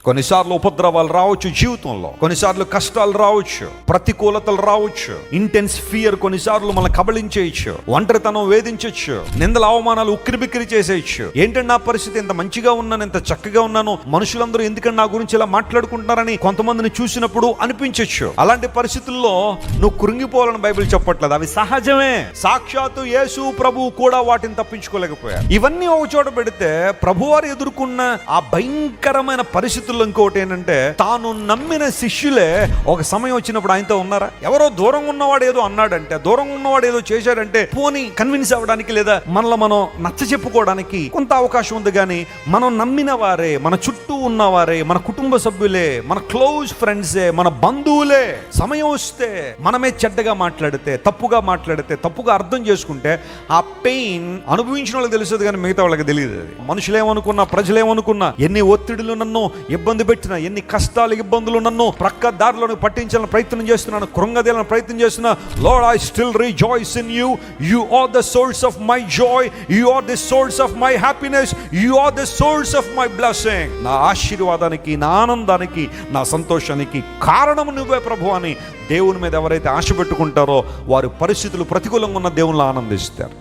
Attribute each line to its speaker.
Speaker 1: కొన్నిసార్లు ఉపద్రవాలు రావచ్చు జీవితంలో, కొన్నిసార్లు కష్టాలు రావచ్చు, ప్రతికూలతలు రావచ్చు, ఇంటెన్స్ ఫియర్ కొన్నిసార్లు మనం కబళించేయచ్చు, ఒంటరితనం వేధించవచ్చు, నిందల అవమానాలు ఉక్కిరిబిక్కిరి చేసేయచ్చు. ఏంటంటే నా పరిస్థితి, ఇంత మంచిగా ఉన్నాను, ఇంత చక్కగా ఉన్నాను, మనుషులందరూ ఎందుకంటే నా గురించి ఇలా మాట్లాడుకుంటున్నారని కొంతమందిని చూసినప్పుడు అనిపించవచ్చు. అలాంటి పరిస్థితుల్లో నువ్వు కృంగిపోవాలని బైబిల్ చెప్పట్లేదు, అవి సహజమే. సాక్షాత్తు యేసు ప్రభువు కూడా వాటిని తప్పించుకోలేకపోయారు. ఇవన్నీ ఒక చోట పెడితే ప్రభువారు ఎదుర్కొన్న ఆ భయంకరమైన పరిస్థితుల్లో ఇంకోటి ఏంటంటే, తాను నమ్మిన శిష్యులే ఒక సమయం వచ్చినప్పుడు ఆయనతో ఉన్నారా? ఎవరో దూరంగా ఉన్నవాడు ఏదో అన్నాడంటే, దూరంగా ఉన్నవాడు ఏదో చేశాడంటే పోనీ కన్విన్స్ అవ్వడానికి లేదా మనలో మనం నచ్చ చెప్పుకోవడానికి కొంత అవకాశం ఉంది. కానీ మనం నమ్మిన వారే, మన చుట్టూ ఉన్నవారే, మన కుటుంబ సభ్యులే, మన క్లోజ్ ఫ్రెండ్సే, మన బంధువులే సమయం వస్తే మనమే చెడ్డగా మాట్లాడితే, తప్పుగా మాట్లాడితే, తప్పుగా అర్థం చేసుకుంటే ఆ పెయిన్ అనుభవించిన వాళ్ళకి తెలుస్తుంది కానీ మిగతా వాళ్ళకి తెలియదు. మనుషులేమనుకున్నా, ప్రజలేమనుకున్నా, ఎన్ని ఒత్తిడులు నన్ను ఇబ్బంది పెట్టినా, ఎన్ని కష్టాలు ఇబ్బందులు నన్ను ప్రక్క దారిలోకి పట్టించాలని ప్రయత్నం చేస్తున్నాను, కృంగదీయాలని ప్రయత్నం చేస్తున్నా, Lord I still rejoice in you. You are the source of my joy, you are the source of my happiness, you are the source of my blessing. నా ఆశీర్వాదానికి, నా ఆనందానికి, నా సంతోషానికి కారణం నువ్వే ప్రభు అని దేవుని మీద ఎవరైతే ఆశ పెట్టుకుంటారో వారి పరిస్థితులు ప్రతికూలంగా ఉన్న దేవుళ్ళు ఆనందిస్తారు.